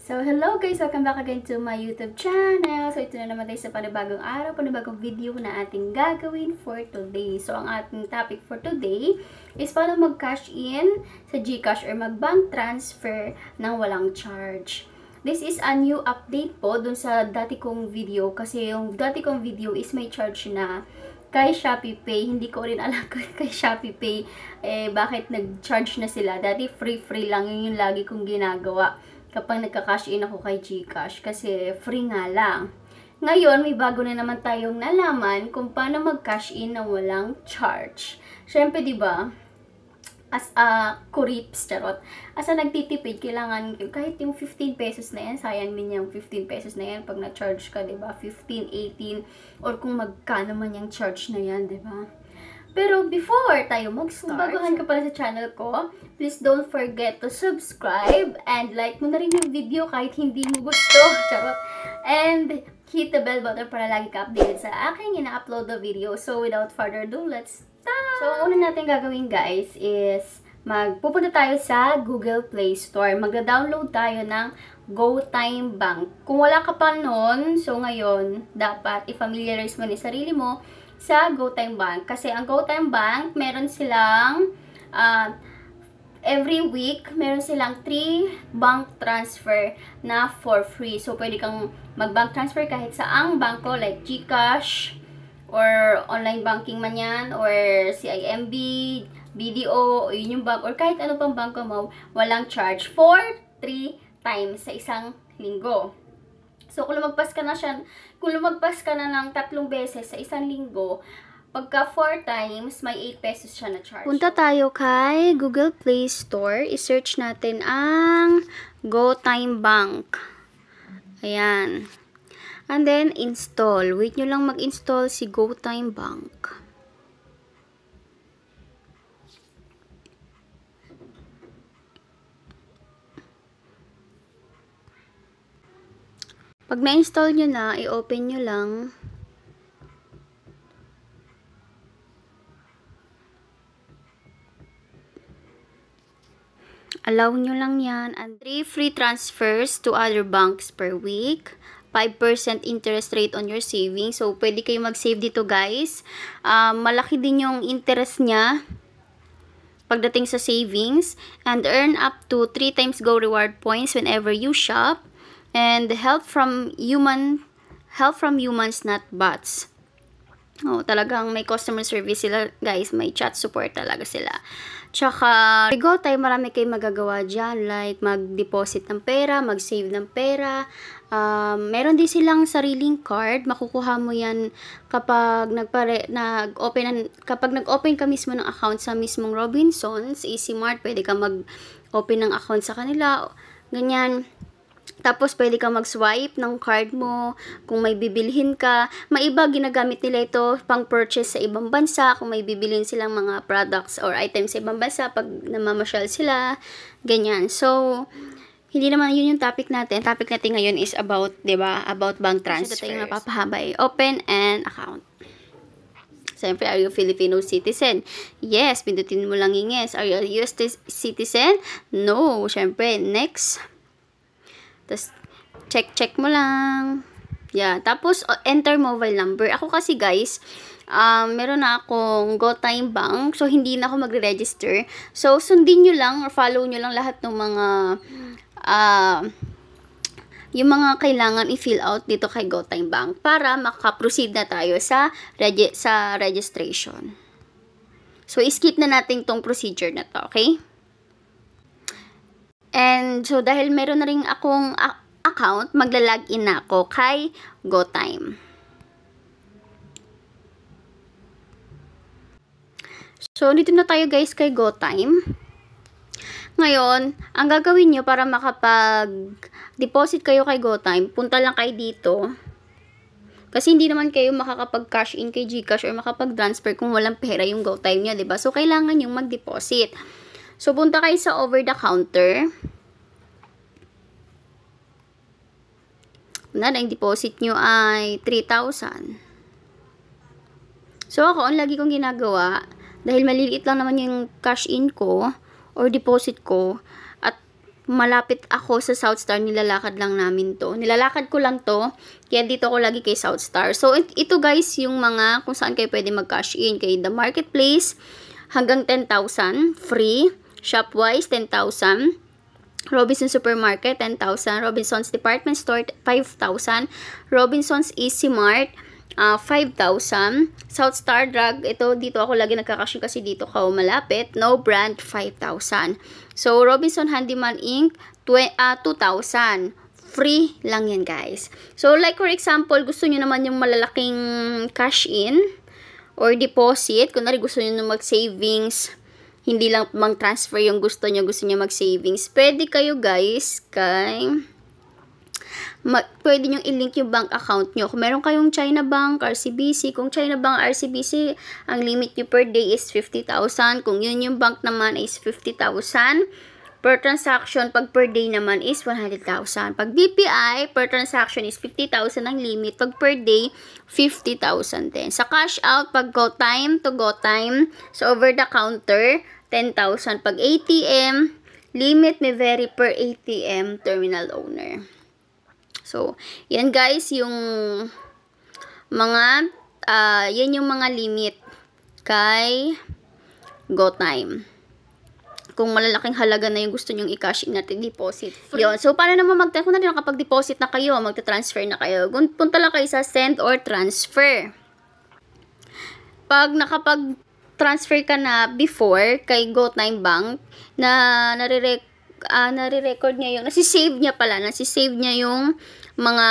So, hello guys! Welcome back again to my YouTube channel. So, ito na naman tayo sa panibagong araw, panibagong video na ating gagawin for today. So, ang ating topic for today is paano mag-cash in sa GCash or mag-bank transfer nang walang charge. This is a new update po dun sa dati kong video kasi yung dati kong video is may charge na kay Shopee Pay. Hindi ko rin alam kay Shopee Pay bakit nag-charge na sila. Dati free lang, yun yung lagi kong ginagawa kapag nagka-cash in ako kay GCash kasi free nga lang. Ngayon, may bago na naman tayong nalaman kung paano mag-cash in na walang charge. Syempre, di ba? As a kurips, charot. As a nagtitipid, kailangan kahit yung 15 pesos na yan, sayang din yung 15 pesos na yan pag na-charge ka, di ba? 15, 18, or kung magkano man yung charge na yan, di ba? Pero before tayo mag-start, kung baguhan ka pala sa channel ko, please don't forget to subscribe and like mo na rin yung video kahit hindi mo gusto. Charot. And hit the bell button para lagi ka updated sa aking ina-upload na video. So without further ado, let's start! So ang una natin gagawin guys is pupunta tayo sa Google Play Store. Magda-download tayo ng GoTime Bank. Kung wala ka pa nun, so ngayon, dapat i-familiarize mo ni sarili mo sa GoTime Bank. Kasi ang GoTime Bank, meron silang every week, meron silang 3 bank transfer na for free. So, pwede kang mag-bank transfer kahit saang bangko like GCash or online banking man yan or CIMB, BDO, o yun yung bank or kahit ano pang bangko mo, walang charge for 3 times sa isang linggo. So, kung lumagpas ka na ng 3 beses sa isang linggo, pagka 4 times, may 8 pesos siya na charge. Punta tayo kay Google Play Store. I-search natin ang GoTime Bank. Ayan. And then, install. Wait nyo lang mag-install si GoTime Bank. Pag na-install nyo na, i-open nyo lang. Allow nyo lang yan. And 3 free transfers to other banks per week. 5% interest rate on your savings. So, pwede kayo mag-save dito guys. Malaki din yung interest niya pagdating sa savings. And earn up to 3 times Go Reward points whenever you shop. And help from humans, not bots. Oh, talagang may customer service sila, guys. May chat support talaga sila. Tsaka, GoTime, marami kayong magagawa dyan. Like, mag-deposit ng pera, mag-save ng pera. Meron din silang sariling card. Makukuha mo yan kapag nag-open ka mismo ng account sa mismong Robinsons, EasyMart. Pwede ka mag-open ng account sa kanila. Ganyan. Tapos, pwede ka mag-swipe ng card mo kung may bibilhin ka. May iba, ginagamit nila ito pang purchase sa ibang bansa. Kung may bibilhin silang mga products or items sa ibang bansa, pag namamasyal sila, ganyan. So, hindi naman yun yung topic natin. Topic natin ngayon is about, diba, about bank transfers. So, tayong napapahaba ay open an account. Siyempre, are you Filipino citizen? Yes, pindutin mo lang yung yes. Are you a US citizen? No. Siyempre, next. Tapos, check mo lang. Yeah. Tapos, enter mobile number. Ako kasi, guys, meron na akong GoTime Bank. So, hindi na ako magre-register. So, sundin nyo lang or follow nyo lang lahat ng mga yung mga kailangan i-fill out dito kay GoTime Bank para makaproceed na tayo sa registration. So, skip na natin tong procedure na to, okay? And so, dahil meron na rin akong account, magla-login na ako kay GoTime. So, dito na tayo guys kay GoTime. Ngayon, ang gagawin nyo para makapag-deposit kayo kay GoTime, punta lang kayo dito. Kasi hindi naman kayo makakapag-cash in kay GCash or makapag-transfer kung walang pera yung GoTime nyo, diba? So, kailangan yung mag-deposit. So, punta kayo sa over the counter. Na ang deposit nyo ay 3,000. So, ako, ang lagi kong ginagawa, dahil maliliit lang naman yung cash in ko or deposit ko, at malapit ako sa South Star, nilalakad lang namin to. Nilalakad ko lang to, kaya dito ako lagi kay South Star. So, ito guys, yung mga kung saan kayo pwede mag-cash in. Kay The Marketplace, hanggang 10,000, free. Shopwise, 10,000. Robinsons Supermarket, 10,000. Robinsons Department Store, 5,000. Robinsons Easy Mart, 5,000. South Star Drug, ito, dito ako lagi nagkakasyon kasi dito ako malapit. No Brand, 5,000. So, Robinson Handyman Inc., 2,000. Free lang yan, guys. So, like for example, gusto nyo naman yung malalaking cash in or deposit. Kunwari gusto nyo mag-savings, hindi lang mang-transfer yung gusto nyo mag-savings. Pwede kayo, guys, pwede nyo i-link yung bank account nyo. Kung meron kayong China Bank, RCBC, kung China Bank, RCBC, ang limit nyo per day is 50,000. Kung yun yung bank naman is 50,000. Per transaction, pag per day naman is 100,000. Pag BPI, per transaction is 50,000 ang limit. Pag per day, 50,000 din. Sa cash out, pag GoTime to GoTime, so over the counter, 10,000. Pag ATM, limit may vary per ATM terminal owner. So, yan guys, yung mga, yan yung mga limit kay GoTime. Kung malalaking halaga na yung gusto nyong i-cash in natin deposit. Yun. So, paano naman kung na nakapag-deposit na kayo, magta-transfer na kayo, punta lang kayo sa send or transfer. Pag nakapag-transfer ka na before kay GoTime Bank, na nare-record niya yung, nasisave niya yung mga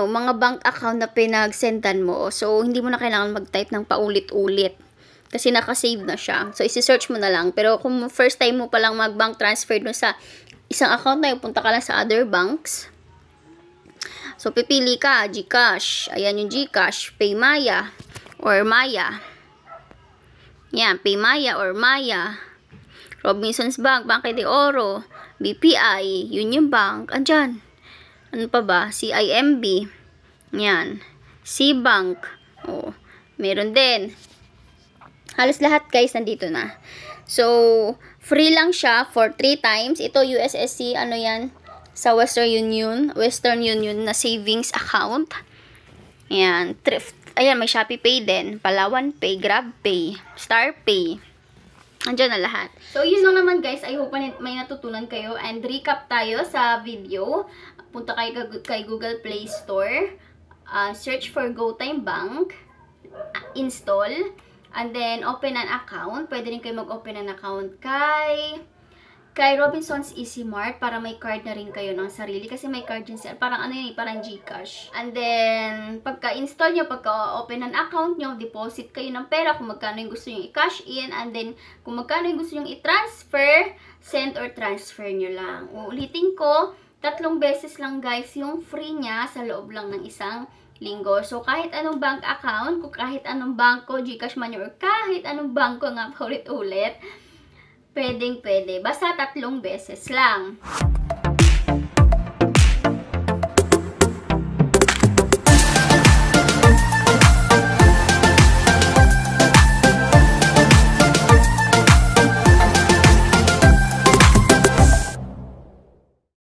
mga bank account na pinag-sendan mo. So, hindi mo na kailangan mag-type ng paulit-ulit. Kasi naka-save na siya. So, isi-search mo na lang. Pero kung first time mo palang mag-bank transfer dun sa isang account na yun, punta ka lang sa other banks. So, pipili ka, GCash. Ayan yung GCash. Paymaya or Maya. Yan, Paymaya or Maya. Robinsons Bank, Banque de Oro, BPI, Union Bank, andyan. Ano pa ba? CIMB. Yan. C-Bank. Oh, meron din. Halos lahat guys nandito na. So, free lang siya for 3 times. Ito USSC, ano yan? Sa Western Union na savings account. Ayan, Thrift. Ayan, may Shopee Pay din. Palawan Pay, Grab Pay, Star Pay. Andiyan na lahat. So, yun lang naman guys. I hope may natutunan kayo. And recap tayo sa video. Punta kayo kay Google Play Store. Search for GoTime Bank. Install. And then, open an account. Pwede rin kayo mag-open an account kay Robinsons Easy Mart para may card na rin kayo ng sarili. Kasi may card din siya. Parang ano yun, parang GCash. And then, pagka-install nyo, pagka-open an account nyo, deposit kayo ng pera kung magkano yung gusto nyo i-cash in. And then, kung magkano yung gusto nyo i-transfer, send or transfer nyo lang. Uulitin ko, 3 beses lang guys yung free niya sa loob lang ng isang linggo. So, kahit anong bank account, kung kahit anong bangko, GCash man or kahit anong bangko nga ulit-ulit, pwedeng-pwede. Basta 3 beses lang.